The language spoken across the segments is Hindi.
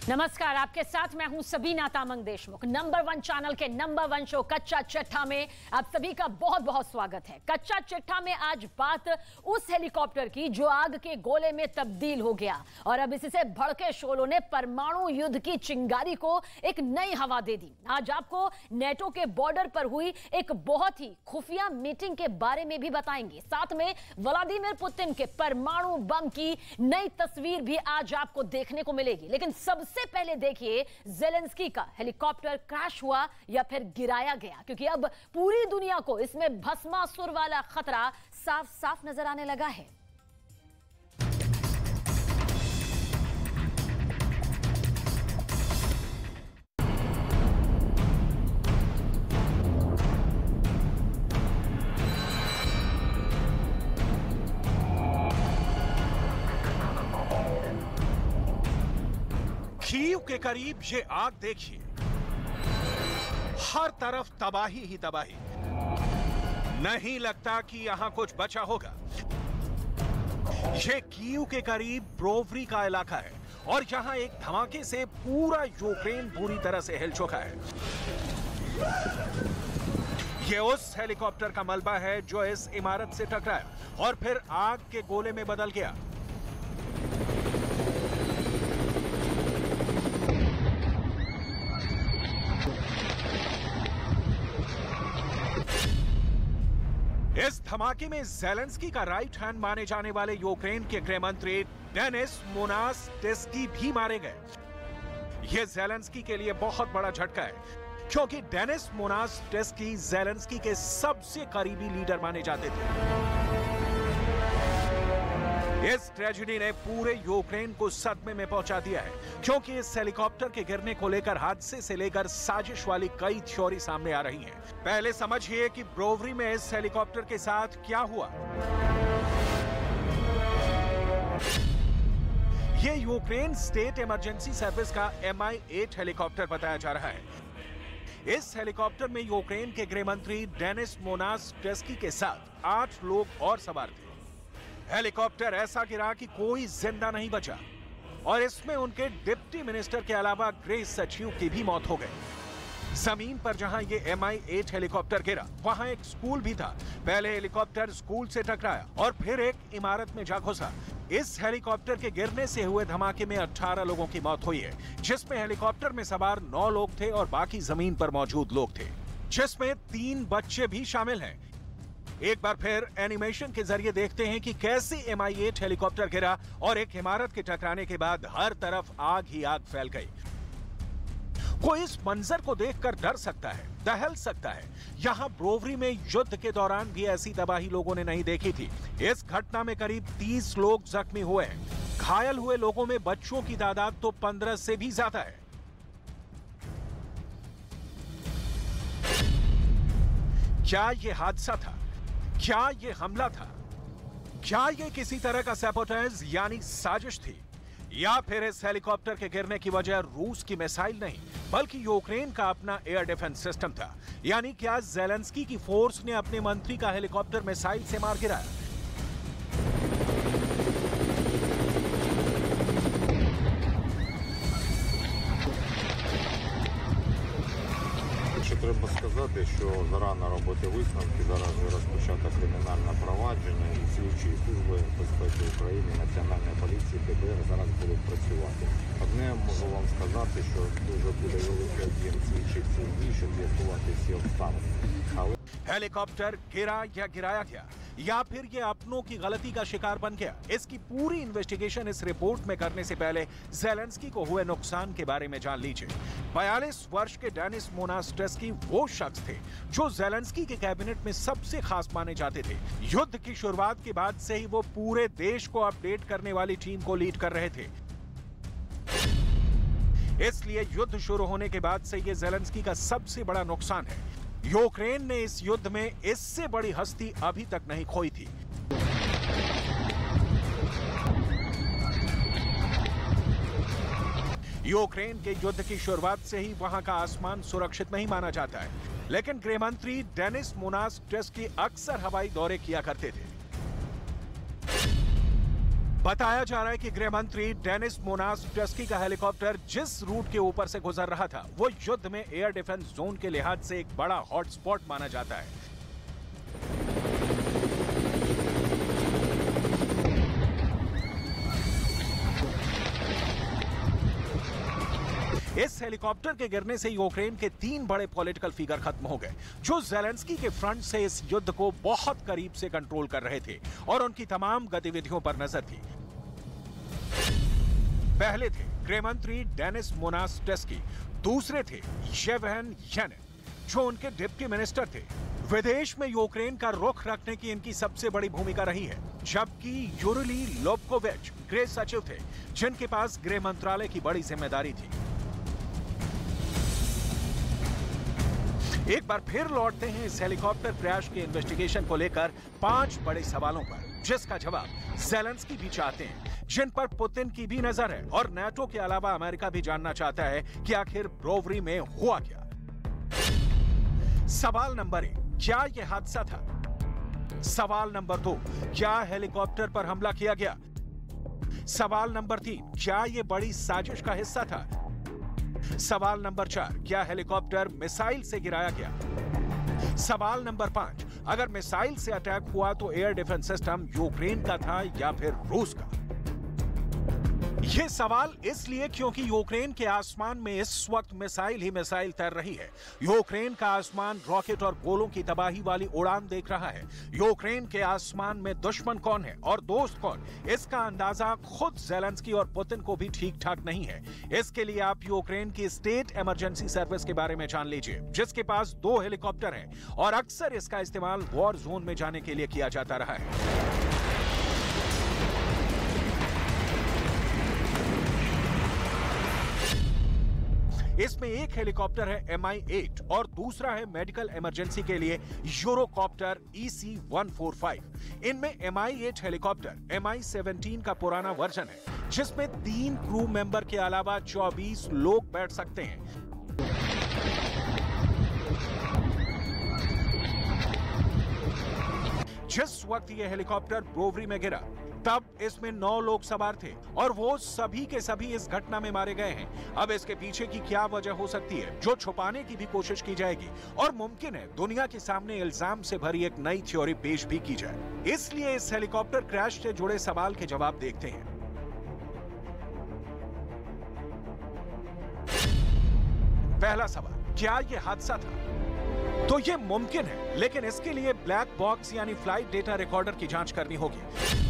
नमस्कार, आपके साथ मैं हूं सबीना तामंग देशमुख। नंबर 1 चैनल के नंबर 1 शो कच्चा चिट्ठा में आप सभी का बहुत बहुत स्वागत है। कच्चा चिट्ठा में आज बात उस हेलीकॉप्टर की जो आग के गोले में तब्दील हो गया और अब इससे भड़के शोलों ने परमाणु युद्ध की चिंगारी को एक नई हवा दे दी। आज आपको नेटो के बॉर्डर पर हुई एक बहुत ही खुफिया मीटिंग के बारे में भी बताएंगे। साथ में व्लादिमीर पुतिन के परमाणु बम की नई तस्वीर भी आज आपको देखने को मिलेगी। लेकिन सबसे पहले देखिए ज़ेलेंस्की का हेलीकॉप्टर क्रैश हुआ या फिर गिराया गया, क्योंकि अब पूरी दुनिया को इसमें भस्मासुर वाला खतरा साफ साफ नजर आने लगा है। कीव के करीब ये आग देखिए, हर तरफ तबाही ही तबाही। नहीं लगता कि यहां कुछ बचा होगा। ये कीव के करीब ब्रोवरी का इलाका है और यहां एक धमाके से पूरा यूक्रेन पूरी तरह से हिल चुका है। ये उस हेलीकॉप्टर का मलबा है जो इस इमारत से टकराया और फिर आग के गोले में बदल गया। इस धमाके में ज़ेलेंस्की का राइट हैंड माने जाने वाले यूक्रेन के गृह मंत्री डेनिस मोनास्टेस्की भी मारे गए। यह ज़ेलेंस्की के लिए बहुत बड़ा झटका है, क्योंकि डेनिस मोनास्टेस्की ज़ेलेंस्की के सबसे करीबी लीडर माने जाते थे। इस ट्रेजेडी ने पूरे यूक्रेन को सदमे में पहुंचा दिया है, क्योंकि इस हेलीकॉप्टर के गिरने को लेकर हादसे से लेकर साजिश वाली कई थ्योरी सामने आ रही हैं। पहले समझिए कि ब्रोवरी में इस हेलीकॉप्टर के साथ क्या हुआ। ये यूक्रेन स्टेट इमरजेंसी सर्विस का Mi-8 हेलीकॉप्टर बताया जा रहा है। इस हेलीकॉप्टर में यूक्रेन के गृह मंत्री डेनिस मोनास्टेस्की के साथ 8 लोग और सवार थे। हेलीकॉप्टर ऐसा गिरा कि कोई जिंदा नहीं बचा और इसमें उनके डिप्टी मिनिस्टर के अलावा गृह सचिव की भी मौत हो गई। जमीन पर जहां ये Mi-8 हेलीकॉप्टर गिरा वहां एक स्कूल भी था। पहले हेलीकॉप्टर स्कूल से टकराया और फिर एक इमारत में जा घुसा। इस हेलीकॉप्टर के गिरने से हुए धमाके में 18 लोगों की मौत हुई है, जिसमें हेलीकॉप्टर में सवार 9 लोग थे और बाकी जमीन पर मौजूद लोग थे, जिसमें 3 बच्चे भी शामिल हैं। एक बार फिर एनिमेशन के जरिए देखते हैं कि कैसे Mi-8 हेलीकॉप्टर गिरा और एक इमारत के टकराने के बाद हर तरफ आग ही आग फैल गई। कोई इस मंजर को देखकर डर सकता है, दहल सकता है। यहां ब्रोवरी में युद्ध के दौरान भी ऐसी तबाही लोगों ने नहीं देखी थी। इस घटना में करीब 30 लोग जख्मी हुए हैं। घायल हुए लोगों में बच्चों की तादाद तो 15 से भी ज्यादा है। क्या यह हादसा था? क्या ये हमला था? क्या ये किसी तरह का सैबोटेज यानी साजिश थी? या फिर इस हेलीकॉप्टर के गिरने की वजह रूस की मिसाइल नहीं बल्कि यूक्रेन का अपना एयर डिफेंस सिस्टम था? यानी क्या ज़ेलेंस्की की फोर्स ने अपने मंत्री का हेलीकॉप्टर मिसाइल से मार गिराया? Треба сказати, що зарано робити висновки, зараз вже розпочато кримінальне провадження і слідчі служби безпеки України, Національної поліції, ДБР зараз будуть працювати. Одне можу вам сказати, що дуже буде великий об'єм слідчих дій, щоб з'ясувати всі обставини. हेलीकॉप्टर गिरा या गिराया गया या फिर ये अपनों की गलती का शिकार बन गया, इसकी पूरी इन्वेस्टिगेशन इस रिपोर्ट में करने से पहले ज़ेलेंस्की को हुए नुकसान के बारे में जान लीजिए। 42 वर्ष के डेनिस मोनास्टेस्की वो शख्स थे जो ज़ेलेंस्की के कैबिनेट में सबसे खास माने जाते थे। युद्ध की शुरुआत के बाद से ही वो पूरे देश को अपडेट करने वाली टीम को लीड कर रहे थे। इसलिए युद्ध शुरू होने के बाद से ये ज़ेलेंस्की का सबसे बड़ा नुकसान है। यूक्रेन ने इस युद्ध में इससे बड़ी हस्ती अभी तक नहीं खोई थी। यूक्रेन के युद्ध की शुरुआत से ही वहां का आसमान सुरक्षित नहीं माना जाता है, लेकिन गृहमंत्री डेनिस मोनास्टेस्की अक्सर हवाई दौरे किया करते थे। बताया जा रहा है कि गृह मंत्री डेनिस मोनास्टेस्की का हेलीकॉप्टर जिस रूट के ऊपर से गुजर रहा था वो युद्ध में एयर डिफेंस जोन के लिहाज से एक बड़ा हॉटस्पॉट माना जाता है। इस हेलीकॉप्टर के गिरने से यूक्रेन के 3 बड़े पॉलिटिकल फिगर खत्म हो गए, जो ज़ेलेंस्की के फ्रंट से इस युद्ध को बहुत करीब से कंट्रोल कर रहे थे और उनकी तमाम गतिविधियों पर नजर थी। पहले थे गृह मंत्री डेनिस मोनास्टेस्की, दूसरे थे येवहेन यानिन, जो उनके डिप्टी मिनिस्टर थे। विदेश में यूक्रेन का रुख रखने की इनकी सबसे बड़ी भूमिका रही है, जबकि यूरिली लोबकोविच गृह सचिव थे, जिनके पास गृह मंत्रालय की बड़ी जिम्मेदारी थी। एक बार फिर लौटते हैं इस हेलीकॉप्टर क्रैश के इन्वेस्टिगेशन को लेकर 5 बड़े सवालों पर, जिसका जवाब ज़ेलेंस्की भी चाहते हैं, जिन पर पुतिन की भी नजर है और नाटो के अलावा अमेरिका भी जानना चाहता है कि आखिर ब्रोवरी में हुआ क्या। सवाल नंबर 1, क्या यह हादसा था? सवाल नंबर 2, क्या हेलीकॉप्टर पर हमला किया गया? सवाल नंबर 3, क्या यह बड़ी साजिश का हिस्सा था? सवाल नंबर 4, क्या हेलीकॉप्टर मिसाइल से गिराया गया? सवाल नंबर 5, अगर मिसाइल से अटैक हुआ तो एयर डिफेंस सिस्टम यूक्रेन का था या फिर रूस का? ये सवाल इसलिए क्योंकि यूक्रेन के आसमान में इस वक्त मिसाइल ही मिसाइल तैर रही है। यूक्रेन का आसमान रॉकेट और गोलों की तबाही वाली उड़ान देख रहा है। यूक्रेन के आसमान में दुश्मन कौन है और दोस्त कौन, इसका अंदाजा खुद ज़ेलेंस्की और पुतिन को भी ठीक ठाक नहीं है। इसके लिए आप यूक्रेन की स्टेट इमरजेंसी सर्विस के बारे में जान लीजिए, जिसके पास 2 हेलीकॉप्टर हैं और अक्सर इसका इस्तेमाल वॉर जोन में जाने के लिए किया जाता रहा है। इसमें एक हेलीकॉप्टर है MI-8 और दूसरा है मेडिकल इमरजेंसी के लिए यूरोकॉप्टर EC-145। इनमें MI-8 हेलीकॉप्टर MI-17 का पुराना वर्जन है, जिसमें 3 क्रू मेंबर के अलावा 24 लोग बैठ सकते हैं। जिस वक्त यह हेलीकॉप्टर ब्रोवरी में गिरा तब इसमें 9 लोग सवार थे और वो सभी के सभी इस घटना में मारे गए हैं। अब इसके पीछे की क्या वजह हो सकती है, जो छुपाने की भी कोशिश की जाएगी और मुमकिन है दुनिया के सामने इल्जाम से भरी एक नई थ्योरी पेश भी की जाए। इसलिए इस हेलीकॉप्टर क्रैश से जुड़े सवाल के जवाब देखते हैं। पहला सवाल, क्या यह हादसा था? तो यह मुमकिन है, लेकिन इसके लिए ब्लैक बॉक्स यानी फ्लाइट डेटा रिकॉर्डर की जांच करनी होगी।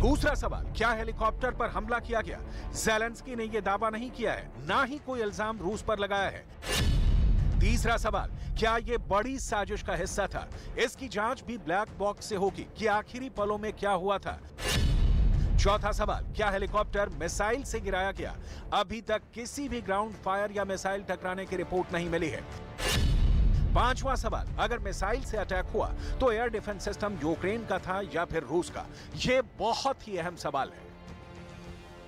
दूसरा सवाल, क्या हेलीकॉप्टर पर हमला किया गया? ज़ेलेंस्की ने यह दावा नहीं किया है, ना ही कोई इल्जाम रूस पर लगाया है। तीसरा सवाल, क्या यह बड़ी साजिश का हिस्सा था? इसकी जांच भी ब्लैक बॉक्स से होगी कि आखिरी पलों में क्या हुआ था। चौथा सवाल, क्या हेलीकॉप्टर मिसाइल से गिराया गया? अभी तक किसी भी ग्राउंड फायर या मिसाइल टकराने की रिपोर्ट नहीं मिली है। पांचवा सवाल, अगर मिसाइल से अटैक हुआ तो एयर डिफेंस सिस्टम यूक्रेन का था या फिर रूस का? यह बहुत ही अहम सवाल है,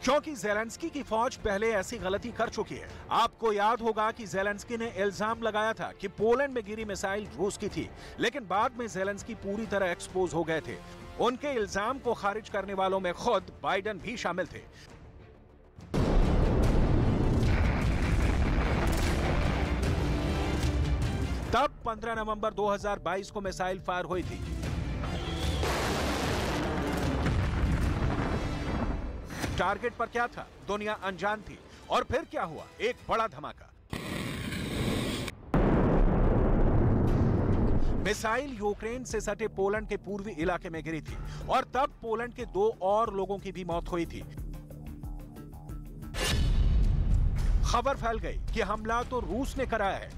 क्योंकि ज़ेलेंस्की की फौज पहले ऐसी गलती कर चुकी है। आपको याद होगा कि ज़ेलेंस्की ने इल्जाम लगाया था कि पोलैंड में गिरी मिसाइल रूस की थी, लेकिन बाद में ज़ेलेंस्की पूरी तरह एक्सपोज हो गए थे। उनके इल्जाम को खारिज करने वालों में खुद बाइडेन भी शामिल थे। तब 15 नवंबर 2022 को मिसाइल फायर हुई थी। टारगेट पर क्या था, दुनिया अनजान थी। और फिर क्या हुआ, एक बड़ा धमाका। मिसाइल यूक्रेन से सटे पोलैंड के पूर्वी इलाके में गिरी थी और तब पोलैंड के 2 और लोगों की भी मौत हुई थी। खबर फैल गई कि हमला तो रूस ने कराया है,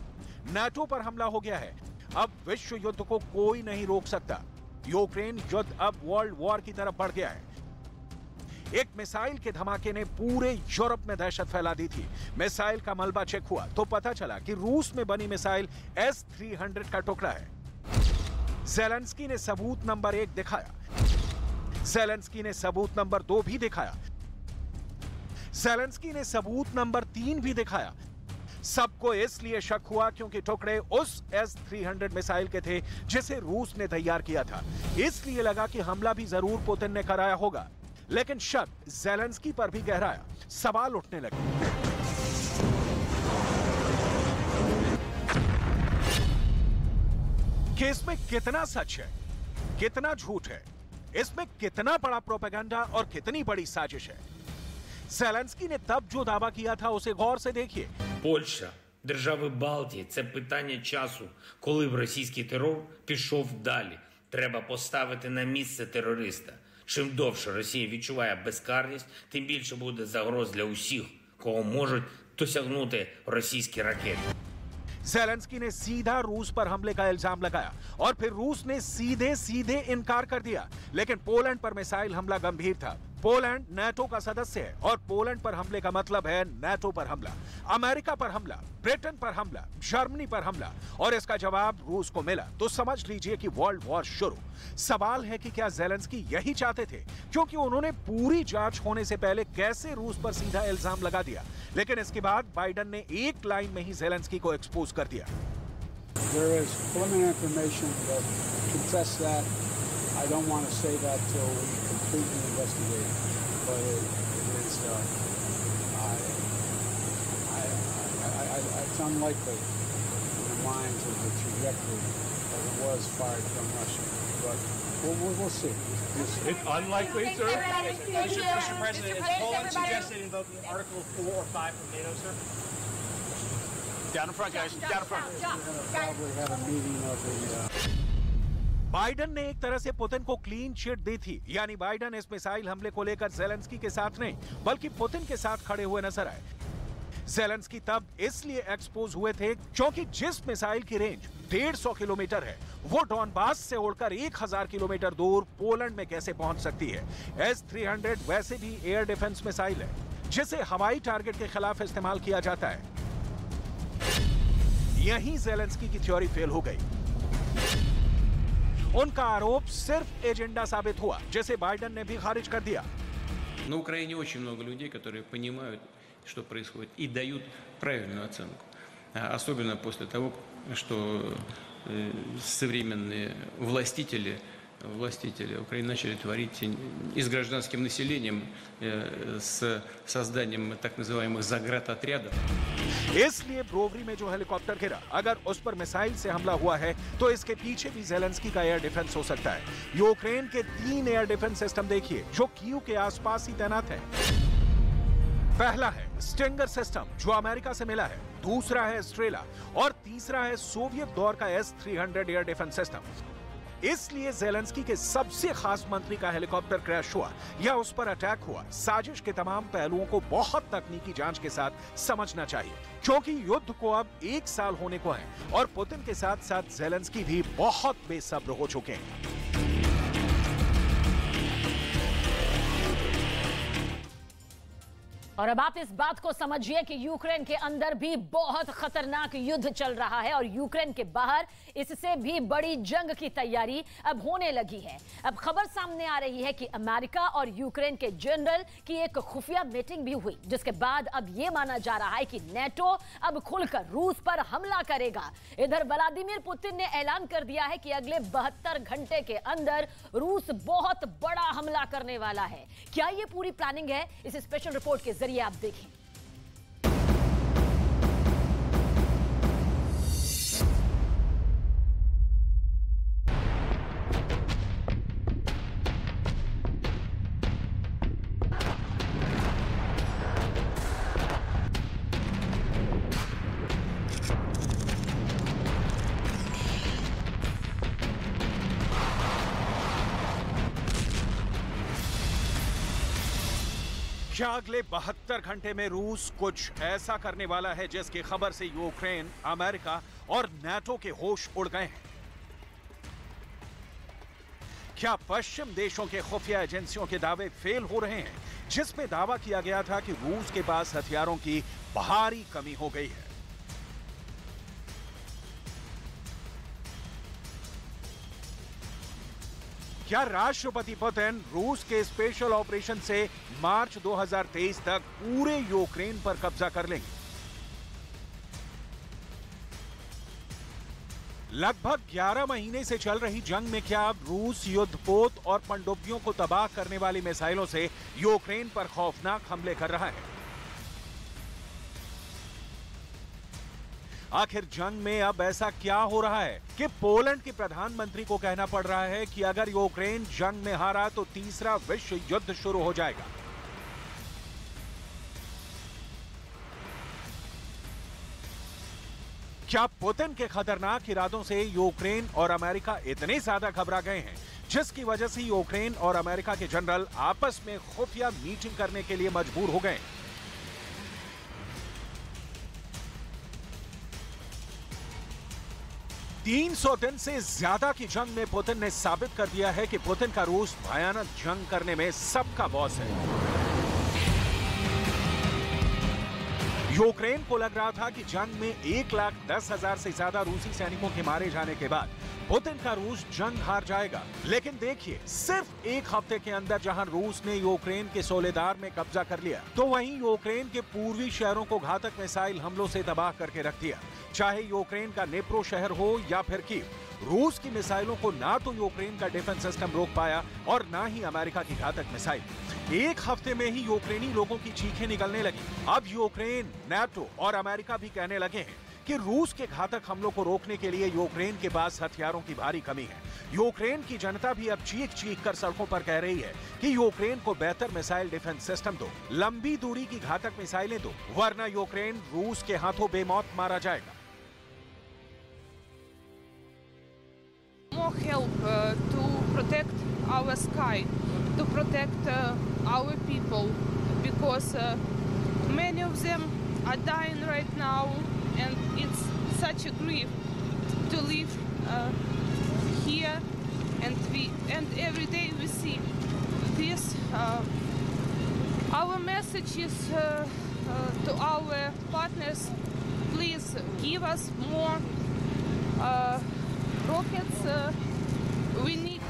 नाटो पर हमला हो गया है। अब विश्व युद्ध को कोई नहीं रोक सकता। यूक्रेन युद्ध अब वर्ल्ड वॉर की तरफ बढ़ गया है। एक मिसाइल के धमाके ने पूरे यूरोप में दहशत फैला दी थी। मिसाइल का मलबा चेक हुआ तो पता चला कि रूस में बनी मिसाइल S-300 का टुकड़ा है। ज़ेलेंस्की ने सबूत नंबर 1 दिखाया, ज़ेलेंस्की ने सबूत नंबर 2 भी दिखाया, ज़ेलेंस्की ने सबूत नंबर 3 भी दिखाया। सबको इसलिए शक हुआ क्योंकि टुकड़े उस S-300 मिसाइल के थे जिसे रूस ने तैयार किया था। इसलिए लगा कि हमला भी जरूर पुतिन ने कराया होगा। लेकिन शक ज़ेलेंस्की पर भी गहराया, सवाल उठने लगे। कि इसमें कितना सच है, कितना झूठ है, इसमें कितना बड़ा प्रोपेगेंडा और कितनी बड़ी साजिश है। ज़ेलेंस्की ने तब जो दावा किया था उसे गौर से देखिए। Польща, держави Балтії – це питання часу, коли б російський терор пішов далі. Треба поставити на місце терориста. Чим довше Росія відчуває безкарність, тим більше буде загроз для усіх, кого можуть досягнути російські ракети. ज़ेलेंस्की ने सीधा रूस पर हमले का इल्जाम लगाया और फिर रूस ने सीधे सीधे इनकार कर दिया। लेकिन पोलैंड पर मिसाइल हमला गंभीर था। पोलैंड नाटो का सदस्य है और पोलैंड पर हमले का मतलब है नाटो पर हमला, अमेरिका पर हमला, ब्रिटेन पर हमला, जर्मनी पर हमला, और इसका जवाब रूस को मिला तो समझ लीजिए कि वर्ल्ड वॉर शुरू। सवाल है कि क्या ज़ेलेंस्की यही चाहते थे, क्योंकि उन्होंने पूरी जांच होने से पहले कैसे रूस पर सीधा इल्जाम लगा दिया। लेकिन इसके बाद बाइडेन ने एक लाइन में ही ज़ेलेंस्की को एक्सपोज कर दिया। There is preliminary information that contests that. I don't want to say that till we completely investigate, but it is it's unlikely in the minds of the trajectory that it was fired from Russia. But we'll see. It's unlikely, sir. Mr. President, is Poland suggested invoking Article 4 or 5 from NATO, sir? Down in front, guys. Down in front. We'll probably have a meeting of the... Biden ने एक तरह से पुतिन को क्लीन चिट दी थी, यानी बाइडेन इस मिसाइल हमले को लेकर ज़ेलेंस्की के साथ नहीं बल्कि पुतिन के साथ खड़े हुए नजर आए। ज़ेलेंस्की तब इसलिए एक्सपोज हुए थे क्योंकि जिस मिसाइल की रेंज 150 किलोमीटर है वो डॉनबास से उड़कर 1000 किलोमीटर दूर पोलैंड में कैसे पहुंच सकती है। S-300 वैसे भी एयर डिफेंस मिसाइल है जिसे हवाई टारगेट के खिलाफ इस्तेमाल किया जाता है। यहीं ज़ेलेंस्की की थ्योरी फेल हो गई। उनका आरोप सिर्फ एजेंडा साबित हुआ, जिसे बाइडेन ने भी खारिज कर दिया। На Украине очень много людей, которые понимают, что происходит, и дают правильную оценку. Особенно после того, что современные властители Украины начали творить и с гражданским населением, с созданием так называемых заградотрядов. इसलिए ब्रोवरी में जो हेलीकॉप्टर गिरा, अगर उस पर मिसाइल से हमला हुआ है तो इसके पीछे भी ज़ेलेंस्की का एयर डिफेंस हो सकता है। यूक्रेन के 3 एयर डिफेंस सिस्टम देखिए जो कीव के आसपास ही तैनात है। पहला है स्टिंगर सिस्टम जो अमेरिका से मिला है, दूसरा है स्ट्रेला और तीसरा है सोवियत दौर का S-300 एयर डिफेंस सिस्टम। इसलिए ज़ेलेंस्की के सबसे खास मंत्री का हेलीकॉप्टर क्रैश हुआ या उस पर अटैक हुआ, साजिश के तमाम पहलुओं को बहुत तकनीकी जांच के साथ समझना चाहिए, क्योंकि युद्ध को अब 1 साल होने को है और पुतिन के साथ साथ ज़ेलेंस्की भी बहुत बेसब्र हो चुके हैं। और अब आप इस बात को समझिए कि यूक्रेन के अंदर भी बहुत खतरनाक युद्ध चल रहा है और यूक्रेन के बाहर इससे भी बड़ी जंग की तैयारी अब होने लगी है। अब खबर सामने आ रही है कि अमेरिका और यूक्रेन के जनरल की एक खुफिया मीटिंग भी हुई, जिसके बाद अब यह माना जा रहा है कि नेटो अब खुलकर रूस पर हमला करेगा। इधर व्लादिमीर पुतिन ने ऐलान कर दिया है कि अगले 72 घंटे के अंदर रूस बहुत बड़ा हमला करने वाला है। क्या यह पूरी प्लानिंग है? इस स्पेशल रिपोर्ट के जरिए आप देखें। क्या अगले 72 घंटे में रूस कुछ ऐसा करने वाला है जिसकी खबर से यूक्रेन, अमेरिका और नाटो के होश उड़ गए हैं? क्या पश्चिम देशों के खुफिया एजेंसियों के दावे फेल हो रहे हैं, जिसमें दावा किया गया था कि रूस के पास हथियारों की भारी कमी हो गई है? क्या राष्ट्रपति पुतिन रूस के स्पेशल ऑपरेशन से मार्च 2023 तक पूरे यूक्रेन पर कब्जा कर लेंगे? लगभग 11 महीने से चल रही जंग में क्या अब रूस युद्धपोत और पनडुब्बियों को तबाह करने वाली मिसाइलों से यूक्रेन पर खौफनाक हमले कर रहा है? आखिर जंग में अब ऐसा क्या हो रहा है कि पोलैंड के प्रधानमंत्री को कहना पड़ रहा है कि अगर यूक्रेन जंग में हारा तो तीसरा विश्व युद्ध शुरू हो जाएगा? क्या पुतिन के खतरनाक इरादों से यूक्रेन और अमेरिका इतने ज्यादा घबरा गए हैं जिसकी वजह से यूक्रेन और अमेरिका के जनरल आपस में खुफिया मीटिंग करने के लिए मजबूर हो गए? 300 दिन से ज्यादा की जंग में पुतिन ने साबित कर दिया है कि पुतिन का रूस भयानक जंग करने में सबका बॉस है। यूक्रेन को लग रहा था कि जंग में 1,10,000 से ज्यादा रूसी सैनिकों के मारे जाने के बाद पुतिन का रूस जंग हार जाएगा, लेकिन देखिए सिर्फ एक हफ्ते के अंदर जहां रूस ने यूक्रेन के सोलेदार में कब्जा कर लिया, तो वहीं यूक्रेन के पूर्वी शहरों को घातक मिसाइल हमलों से तबाह करके रख दिया। चाहे यूक्रेन का नेप्रो शहर हो या फिर कीव, रूस की मिसाइलों को ना तो यूक्रेन का डिफेंस सिस्टम रोक पाया और ना ही अमेरिका की घातक मिसाइल। एक हफ्ते में ही यूक्रेनी लोगों की चीखें निकलने लगी। अब यूक्रेन, नाटो और अमेरिका भी कहने लगे हैं कि रूस के घातक हमलों को रोकने के लिए यूक्रेन के पास हथियारों की भारी कमी है। यूक्रेन की जनता भी अब चीख चीख कर सड़कों पर कह रही है कि यूक्रेन को बेहतर मिसाइल डिफेंस सिस्टम दो, लंबी दूरी की घातक मिसाइलें दो, वरना यूक्रेन रूस के हाथों बेमौत मारा जाएगा। More help to protect our sky, to protect our people, because many of them are dying right now, and it's such a grief to live here, and every day we see this. Our message is to our partners: please give us more rockets. We need.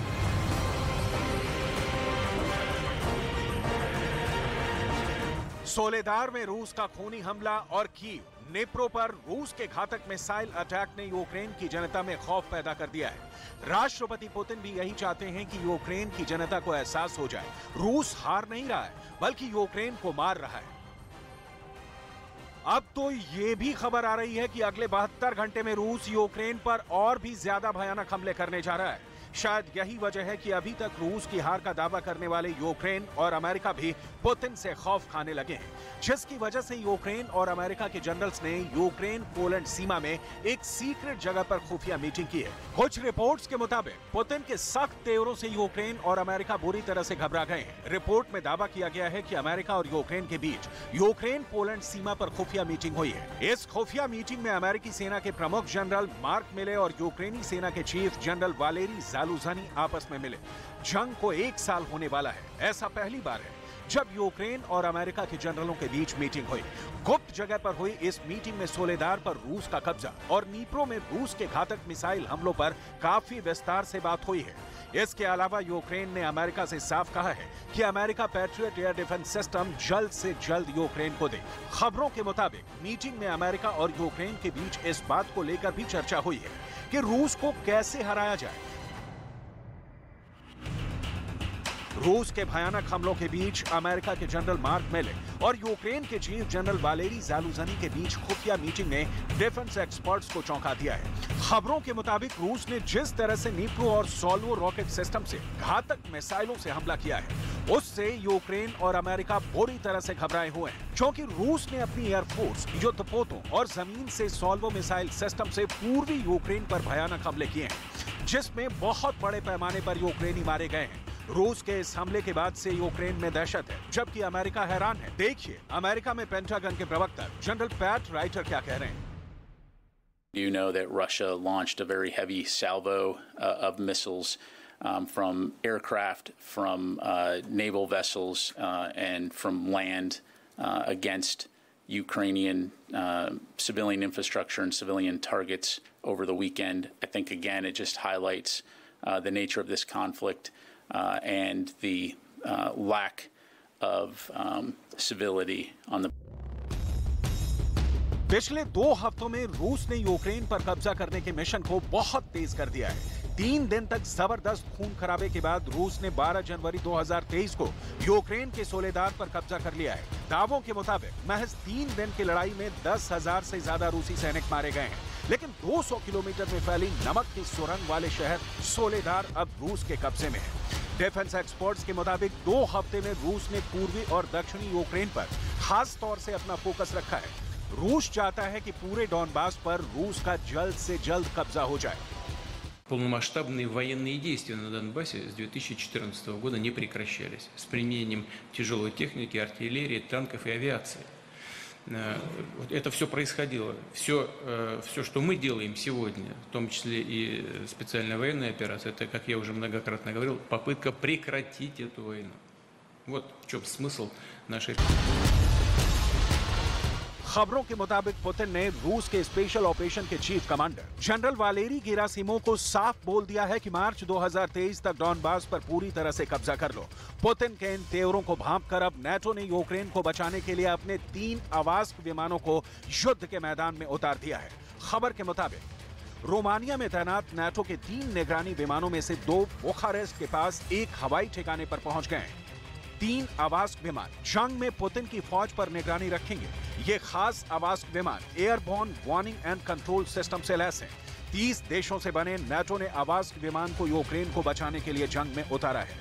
Soledar में रूस का खूनी हमला और कीव, नेप्रो पर रूस के घातक मिसाइल अटैक ने यूक्रेन की जनता में खौफ पैदा कर दिया है। राष्ट्रपति पुतिन भी यही चाहते हैं कि यूक्रेन की जनता को एहसास हो जाए, रूस हार नहीं रहा है बल्कि यूक्रेन को मार रहा है। अब तो ये भी खबर आ रही है कि अगले 72 घंटे में रूस यूक्रेन पर और भी ज्यादा भयानक हमले करने जा रहा है। शायद यही वजह है कि अभी तक रूस की हार का दावा करने वाले यूक्रेन और अमेरिका भी पुतिन से खौफ खाने लगे हैं, जिसकी वजह से यूक्रेन और अमेरिका के जनरल्स ने यूक्रेन पोलैंड सीमा में एक सीक्रेट जगह पर खुफिया मीटिंग की है। कुछ रिपोर्ट्स के मुताबिक पुतिन के सख्त तेवरों से यूक्रेन और अमेरिका बुरी तरह से घबरा गए हैं। रिपोर्ट में दावा किया गया है कि अमेरिका और यूक्रेन के बीच यूक्रेन पोलैंड सीमा पर खुफिया मीटिंग हुई है। इस खुफिया मीटिंग में अमेरिकी सेना के प्रमुख जनरल मार्क मिले और यूक्रेनी सेना के चीफ जनरल वालेरी जालुझनी आपस में मिले। जंग को 1 साल होने वाला है। ऐसा पहली बार है जब यूक्रेन और अमेरिका के जनरलों के बीच मीटिंग हुई। गुप्त जगह पर हुई इस मीटिंग में सोलेदार पर रूस का कब्जा और नीप्रो में रूस के घातक मिसाइल हमलों पर काफी विस्तार से बात हुई है। इसके अलावा यूक्रेन ने अमेरिका से साफ कहा है कि America patriot air defence system जल्द से जल्द यूक्रेन को दे। खबरों के मुताबिक मीटिंग में अमेरिका और यूक्रेन के बीच इस बात को लेकर भी चर्चा हुई है कि रूस को कैसे हराया जाए। रूस के भयानक हमलों के बीच अमेरिका के जनरल मार्क मिले और यूक्रेन के चीफ जनरल वालेरी जालुझनी के बीच खुफिया मीटिंग ने डिफेंस एक्सपर्ट्स को चौंका दिया है। खबरों के मुताबिक रूस ने जिस तरह से नीप्रो और सोल्वो रॉकेट सिस्टम से घातक मिसाइलों से हमला किया है, उससे यूक्रेन और अमेरिका बुरी तरह से घबराए हुए हैं, क्योंकि रूस ने अपनी एयरफोर्स, युद्धपोतों और जमीन से सोल्वो मिसाइल सिस्टम से पूर्वी यूक्रेन पर भयानक हमले किए हैं, जिसमें बहुत बड़े पैमाने पर यूक्रेनी मारे गए हैं। रूस के इस हमले के बाद से यूक्रेन में दहशत है, जबकि अमेरिका हैरान है। देखिए अमेरिका में पेंटागन के प्रवक्ता जनरल पैट राइटर क्या कह रहे हैं। You know that Russia launched a very heavy salvo of missiles from aircraft, from naval vessels, and from land against Ukrainian civilian infrastructure and civilian targets over the weekend. I think, again, it just highlights the nature of this conflict and the lack of civility on the. पिछले 2 हफ्तों में रूस ने यूक्रेन पर कब्जा करने के मिशन को बहुत तेज कर दिया है। 3 दिन तक जबरदस्त खून खराबे के बाद रूस ने 12 जनवरी 2023 को यूक्रेन के सोलेदार पर कब्जा कर लिया है। दावों के मुताबिक महज 3 दिन की लड़ाई में 10,000 से ज्यादा रूसी सैनिक मारे गए हैं, लेकिन 200 किलोमीटर में फैली नमक की सुरंग वाले शहर सोलेदार अब रूस के कब्जे में है। डिफेंस एक्सपर्ट्स के मुताबिक 2 हफ्ते में रूस ने पूर्वी और दक्षिणी यूक्रेन पर खास तौर से अपना फोकस रखा है। रूस चाहता है कि पूरे डॉनबास पर रूस का जल्द से जल्द कब्जा हो जाए। Полномасштабные военные действия на Донбассе с 2014 года не прекращались с применением тяжелой техники, артиллерии, танков и авиации. Это все происходило. Все, что мы делаем сегодня, в том числе и специальная военная операция, это, как я уже многократно говорил, попытка прекратить эту войну. Вот в чем смысл нашей... खबरों के मुताबिक पुतिन ने रूस के स्पेशल ऑपरेशन के chief commander general Valery Gerasimov को साफ बोल दिया है कि मार्च 2023 तक डॉनबास पर पूरी तरह से कब्जा कर लो। पुतिन के इन तेवरों को भांपकर अब नाटो ने यूक्रेन को बचाने के लिए अपने 3 आवास्क विमानों को युद्ध के मैदान में उतार दिया है। खबर के मुताबिक रोमानिया में तैनात नाटो के 3 निगरानी विमानों में से 2 बुखारेस्ट के पास एक हवाई ठिकाने पर पहुंच गए हैं। 3 आवास्क विमान जंग में पुतिन की फौज पर निगरानी रखेंगे। ये खास आवास्क विमान airborne warning and control system से लैस हैं। 30 देशों से बने नाटो ने आवास्क विमान को यूक्रेन को बचाने के लिए जंग में उतारा है।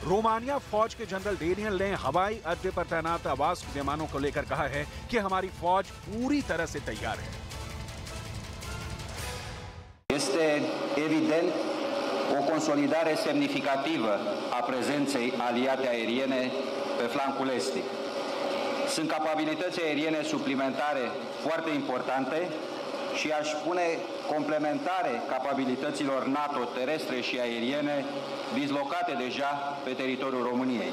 रोमानिया फौज के जनरल डेनियल ने हवाई अड्डे पर तैनात आवास्क विमानों को लेकर कहा है कि हमारी फौज पूरी तरह से तैयार है। Este evident o consolidare semnificativă a prezenței aliate aeriene pe flancul estic. Sunt capabilități aeriene suplimentare foarte importante și aș spune complementare capabilităților NATO terestre și aeriene dislocate deja pe teritoriul României.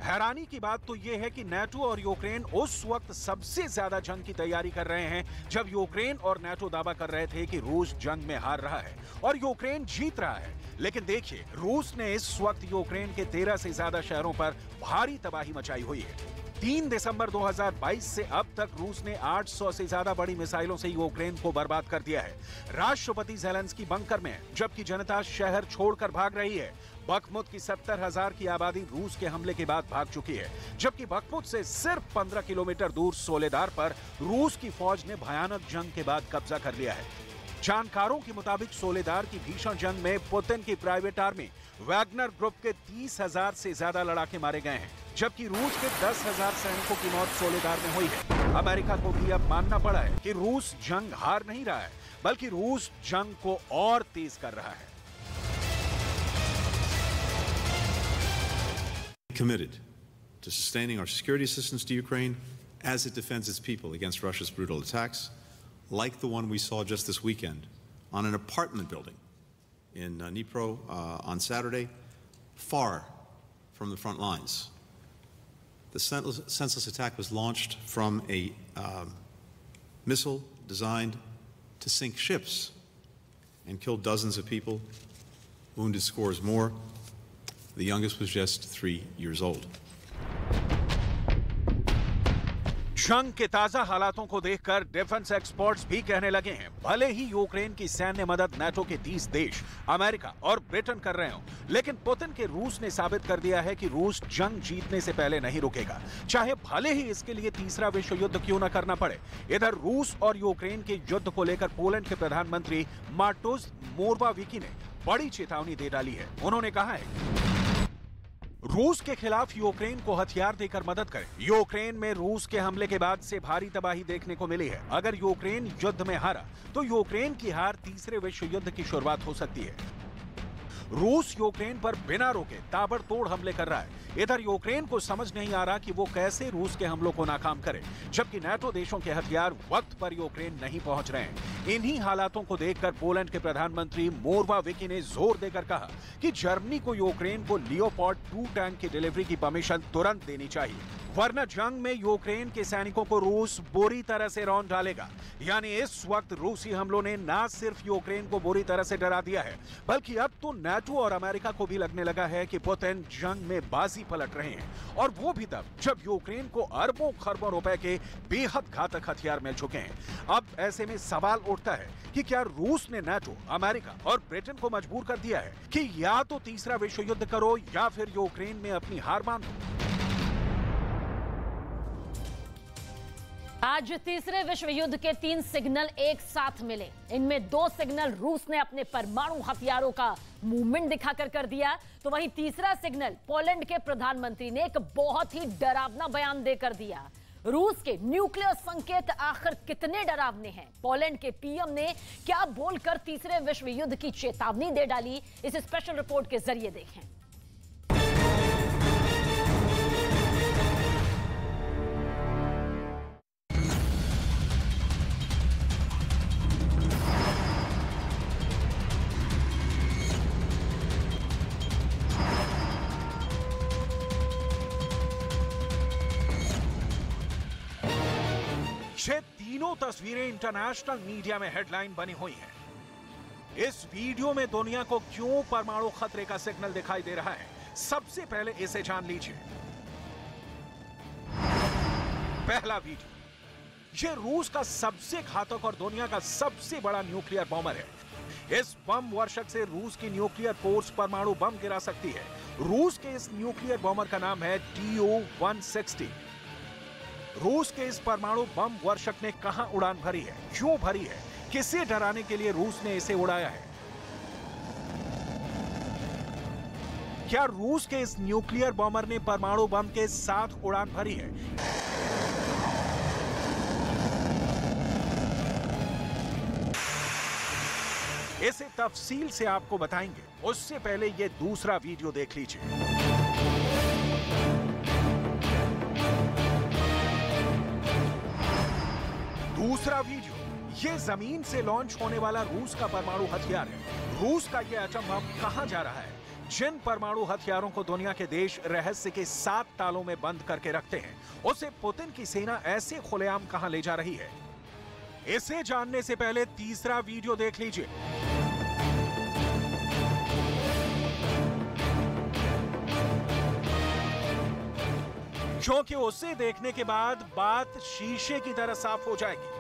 हैरानी की बात तो यह है कि नाटो और यूक्रेन उस वक्त सबसे ज्यादा जंग की तैयारी कर रहे हैं जब यूक्रेन और नाटो दावा कर रहे थे कि रूस जंग में हार रहा है और यूक्रेन जीत रहा है। लेकिन देखिए, रूस ने इस वक्त यूक्रेन के 13 से ज्यादा शहरों पर भारी तबाही मचाई हुई है। 3 दिसंबर 2022 से अब तक रूस ने 800 से ज्यादा बड़ी मिसाइलों से यूक्रेन को बर्बाद कर दिया है। राष्ट्रपति ज़ेलेंस्की बंकर में, जबकि जनता शहर छोड़कर भाग रही है। बखमुत की 70,000 की आबादी रूस के हमले के बाद भाग चुकी है, जबकि बखमुत से सिर्फ 15 किलोमीटर दूर सोलेदार पर रूस की फौज ने भयानक जंग के बाद कब्जा कर लिया है। जानकारों के मुताबिक सोलेदार की भीषण जंग में पुतिन की प्राइवेट आर्मी वैगनर ग्रुप के 30,000 से ज्यादा लड़ाके मारे गए हैं, जबकि रूस के 10,000 सैनिकों की मौत सोलेदार में हुई है। अमेरिका को भी अब मानना पड़ा है कि रूस जंग हार नहीं रहा है, बल्कि रूस जंग को और तेज कर रहा है। Committed to sustaining our security assistance to Ukraine as it defends its people against Russia's brutal attacks, like the one we saw just this weekend on an apartment building in Dnipro on Saturday, far from the front lines. The senseless attack was launched from a missile designed to sink ships and kill dozens of people, wounded scores more. The youngest was just 3 years old. जंग के ताजा हालातों को देखकर डिफेंस एक्सपर्ट्स भी कहने लगे हैं, भले ही यूक्रेन की सैन्य मदद नाटो के 30 देश अमेरिका और ब्रिटेन कर रहे हों, लेकिन पुतिन के रूस ने साबित कर दिया है कि रूस जंग जीतने से पहले नहीं रुकेगा, चाहे भले ही इसके लिए तीसरा विश्व युद्ध क्यों न करना पड़े। इधर रूस और यूक्रेन के युद्ध को लेकर पोलैंड के प्रधानमंत्री मार्टोस मोरवाविकी ने बड़ी चेतावनी दे डाली है। उन्होंने कहा है रूस के खिलाफ यूक्रेन को हथियार देकर मदद करें। यूक्रेन में रूस के हमले के बाद से भारी तबाही देखने को मिली है। अगर यूक्रेन युद्ध में हारा तो यूक्रेन की हार तीसरे विश्व युद्ध की शुरुआत हो सकती है। रूस यूक्रेन पर बिना रोके ताबड़तोड़ हमले कर रहा है। इधर यूक्रेन को समझ नहीं आ रहा कि वो कैसे रूस के हमलों को नाकाम करे, जबकि नाटो देशों के हथियार वक्त पर यूक्रेन नहीं पहुंच रहे हैं। इन्हीं हालातों को देखकर पोलैंड के प्रधानमंत्री मोरवाविकी ने जोर देकर कहा कि जर्मनी को यूक्रेन को लियोपार्ड 2 टैंक की डिलीवरी की परमिशन तुरंत देनी चाहिए। वरना जंग में यूक्रेन के सैनिकों को रूस बुरी तरह से रौंद डालेगा। यानी इस वक्त रूसी हमलों ने न सिर्फ यूक्रेन को बुरी तरह से डरा दिया है, बल्कि अब तो नाटो और अमेरिका को भी लगने लगा है कि पुतिन जंग में बाजी पलट रहे हैं, और वो भी तब जब यूक्रेन को अरबों खरबों रुपए के बेहद घातक हथियार मिल चुके हैं। अब ऐसे में सवाल उठता है कि क्या रूस ने नाटो, अमेरिका और ब्रिटेन को मजबूर कर दिया है कि या तो तीसरा विश्व युद्ध करो या फिर यूक्रेन में अपनी हार मानो। आज तीसरे विश्व युद्ध के 3 सिग्नल एक साथ मिले। इनमें 2 सिग्नल रूस ने अपने परमाणु हथियारों का मूवमेंट दिखाकर कर दिया, तो वहीं तीसरा सिग्नल पोलैंड के प्रधानमंत्री ने एक बहुत ही डरावना बयान देकर दिया। रूस के न्यूक्लियर संकेत आखिर कितने डरावने हैं? पोलैंड के पीएम ने क्या बोलकर तीसरे विश्व युद्ध की चेतावनी दे डाली? इस स्पेशल रिपोर्ट के जरिए देखें। ये तीनों तस्वीरें इंटरनेशनल मीडिया में हेडलाइन बनी हुई हैं। इस वीडियो में दुनिया को क्यों परमाणु खतरे का सिग्नल दिखाई दे रहा है, सबसे पहले इसे जान लीजिए। पहला वीडियो, ये रूस का सबसे घातक और दुनिया का सबसे बड़ा न्यूक्लियर बॉम्बर है। इस बम वर्षक से रूस की न्यूक्लियर फोर्स परमाणु बम गिरा सकती है। रूस के इस न्यूक्लियर बॉम्बर का नाम है Tu-160। रूस के इस परमाणु बम वर्षक ने कहां उड़ान भरी है, क्यों भरी है, किसे डराने के लिए रूस ने इसे उड़ाया है? क्या रूस के इस न्यूक्लियर बॉम्बर ने परमाणु बम के साथ उड़ान भरी है? इसे तफसील से आपको बताएंगे, उससे पहले ये दूसरा वीडियो देख लीजिए। दूसरा वीडियो, ये जमीन से लॉन्च होने वाला रूस का परमाणु हथियार है। रूस का ये एटम बम कहां जा रहा है? जिन परमाणु हथियारों को दुनिया के देश रहस्य के 7 तालों में बंद करके रखते हैं, उसे पुतिन की सेना ऐसे खुलेआम कहां ले जा रही है? इसे जानने से पहले तीसरा वीडियो देख लीजिए। क्योंकि उसे देखने के बाद बात शीशे की तरह साफ हो जाएगी।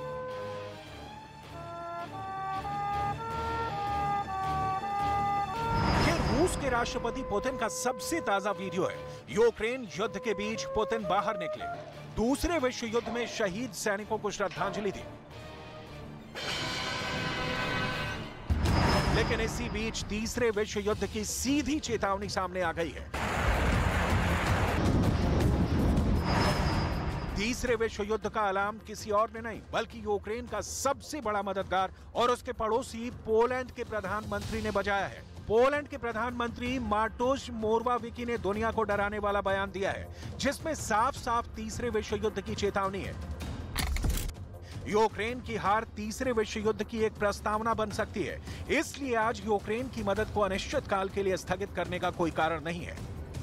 ये रूस के राष्ट्रपति पुतिन का सबसे ताजा वीडियो है। यूक्रेन युद्ध के बीच पुतिन बाहर निकले, दूसरे विश्व युद्ध में शहीद सैनिकों को श्रद्धांजलि दी। लेकिन इसी बीच तीसरे विश्व युद्ध की सीधी चेतावनी सामने आ गई है। तीसरे विश्व युद्ध का अलार्म किसी और ने नहीं, बल्कि यूक्रेन का सबसे बड़ा मददगार और उसके पड़ोसी पोलैंड के प्रधानमंत्री ने बजाया है। पोलैंड के प्रधानमंत्री मार्टोश मोरवाविकी ने दुनिया को डराने वाला बयान दिया है, जिसमें साफ साफ तीसरे विश्व युद्ध की चेतावनी है। यूक्रेन की हार तीसरे विश्व युद्ध की एक प्रस्तावना बन सकती है, इसलिए आज यूक्रेन की मदद को अनिश्चित काल के लिए स्थगित करने का कोई कारण नहीं है।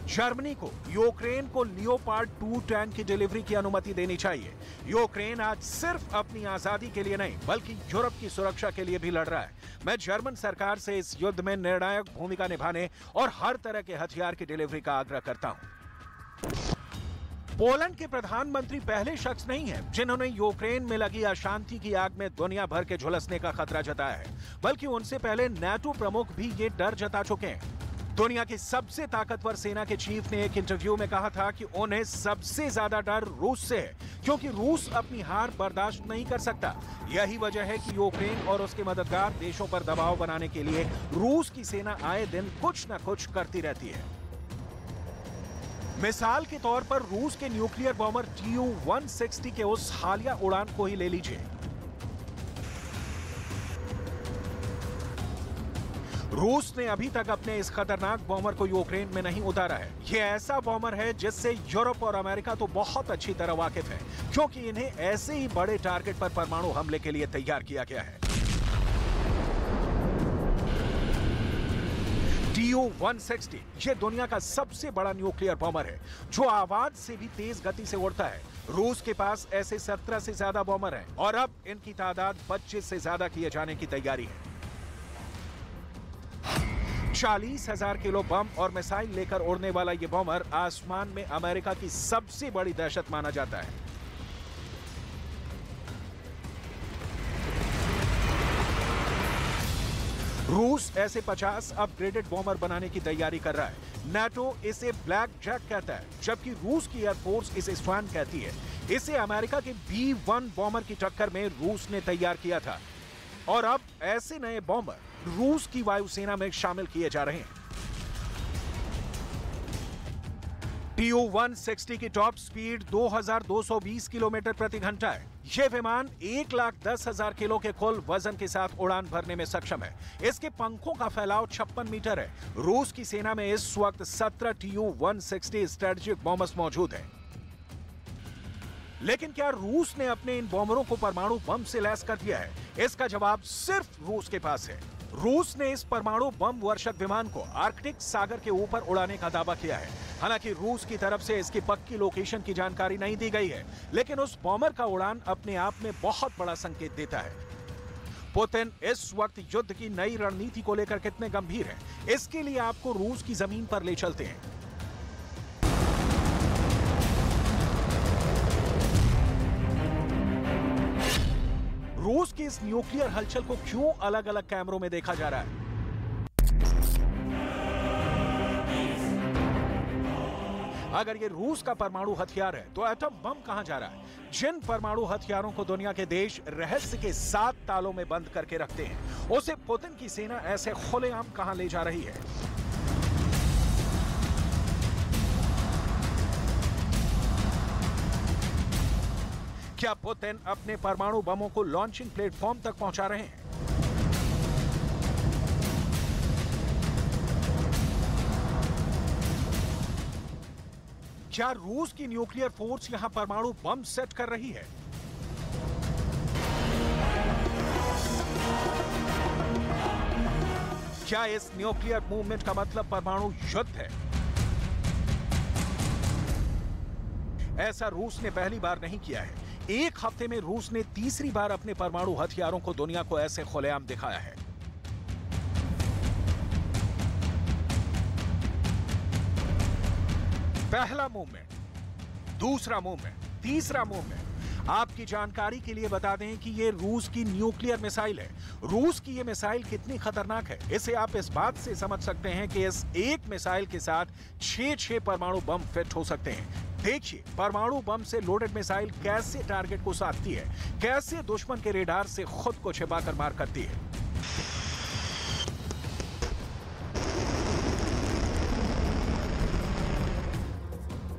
जर्मनी को यूक्रेन को लियोपार्ड 2 टैंक की डिलीवरी की अनुमति देनी चाहिए। यूक्रेन आज सिर्फ अपनी आजादी के लिए नहीं, बल्कि यूरोप की सुरक्षा के लिए भी लड़ रहा है। मैं जर्मन सरकार से इस युद्ध में निर्णायक भूमिका निभाने और हर तरह के हथियार की डिलीवरी का आग्रह करता हूं। पोलैंड के प्रधानमंत्री पहले शख्स नहीं हैं जिन्होंने यूक्रेन में लगी अशांति की आग में दुनिया भर के झुलसने का खतरा जताया है, बल्कि उनसे पहले नाटो प्रमुख भी ये डर जता चुके हैं। दुनिया की सबसे ताकतवर सेना के चीफ ने एक इंटरव्यू में कहा था कि उन्हें सबसे ज्यादा डर रूस से है, क्योंकि रूस अपनी हार बर्दाश्त नहीं कर सकता। यही वजह है कि यूक्रेन और उसके मददगार देशों पर दबाव बनाने के लिए रूस की सेना आए दिन कुछ न कुछ करती रहती है। मिसाल के तौर पर रूस के न्यूक्लियर बॉम्बर Tu-160 के उस हालिया उड़ान को ही ले लीजिए। रूस ने अभी तक अपने इस खतरनाक बॉम्बर को यूक्रेन में नहीं उतारा है। यह ऐसा बॉम्बर है जिससे यूरोप और अमेरिका तो बहुत अच्छी तरह वाकिफ है, क्योंकि इन्हें ऐसे ही बड़े टारगेट पर परमाणु हमले के लिए तैयार किया गया है। Tu-160 ये दुनिया का सबसे बड़ा न्यूक्लियर बॉम्बर है जो आवाज से भी तेज गति से उड़ता है। रूस के पास ऐसे 17 से ज्यादा बॉम्बर हैं और अब इनकी तादाद 25 से ज्यादा किए जाने की तैयारी है। 40,000 किलो बम और मिसाइल लेकर उड़ने वाला ये बॉम्बर आसमान में अमेरिका की सबसे बड़ी दहशत माना जाता है। रूस ऐसे 50 अपग्रेडेड बॉम्बर बनाने की तैयारी कर रहा है। नाटो इसे ब्लैक जैक कहता है, जबकि रूस की एयरफोर्स इसे स्वान कहती है। इसे अमेरिका के B-1 बॉम्बर की टक्कर में रूस ने तैयार किया था और अब ऐसे नए बॉम्बर रूस की वायुसेना में शामिल किए जा रहे हैं। Tu-160 की टॉप स्पीड 2220 किलोमीटर प्रति घंटा है। यह विमान 1,10,000 किलो के कुल वजन के साथ उड़ान भरने में सक्षम है। इसके पंखों का फैलाव 56 मीटर है। रूस की सेना में इस वक्त 17 Tu-160 स्ट्रेटेजिक बॉम्बर्स मौजूद हैं। लेकिन क्या रूस ने अपने इन बॉम्बरों को परमाणु बम से लैस कर दिया है? इसका जवाब सिर्फ रूस के पास है। रूस ने इस परमाणु बम वर्षक विमान को आर्कटिक सागर के ऊपर उड़ाने का दावा किया है। हालांकि रूस की तरफ से इसकी पक्की लोकेशन की जानकारी नहीं दी गई है, लेकिन उस बॉम्बर का उड़ान अपने आप में बहुत बड़ा संकेत देता है। पुतिन इस वक्त युद्ध की नई रणनीति को लेकर कितने गंभीर हैं, इसके लिए आपको रूस की जमीन पर ले चलते हैं। रूस की इस न्यूक्लियर हलचल को क्यों अलग अलग कैमरों में देखा जा रहा है? अगर ये रूस का परमाणु हथियार है तो एटम बम कहां जा रहा है? जिन परमाणु हथियारों को दुनिया के देश रहस्य के 7 तालों में बंद करके रखते हैं, उसे पुतिन की सेना ऐसे खुलेआम कहां ले जा रही है? क्या पुतिन अपने परमाणु बमों को लॉन्चिंग प्लेटफॉर्म तक पहुंचा रहे हैं? क्या रूस की न्यूक्लियर फोर्स यहां परमाणु बम सेट कर रही है? क्या इस न्यूक्लियर मूवमेंट का मतलब परमाणु युद्ध है? ऐसा रूस ने पहली बार नहीं किया है। एक हफ्ते में रूस ने तीसरी बार अपने परमाणु हथियारों को दुनिया को ऐसे खुलेआम दिखाया है। पहला मूवमेंट, दूसरा मूवमेंट, तीसरा मूवमेंट। आपकी जानकारी के लिए बता दें कि यह रूस की न्यूक्लियर मिसाइल है। रूस की यह मिसाइल कितनी खतरनाक है, इसे आप इस बात से समझ सकते हैं कि इस एक मिसाइल के साथ 6 परमाणु बम फिट हो सकते हैं। देखिए परमाणु बम से लोडेड मिसाइल कैसे टारगेट को साधती है, कैसे दुश्मन के रेडार से खुद को छिपाकर मार करती है।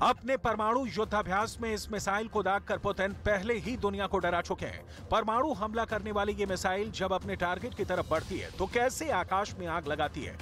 अपने परमाणु युद्धाभ्यास में इस मिसाइल को दागकर पुतिन पहले ही दुनिया को डरा चुके हैं। परमाणु हमला करने वाली ये मिसाइल जब अपने टारगेट की तरफ बढ़ती है तो कैसे आकाश में आग लगाती है,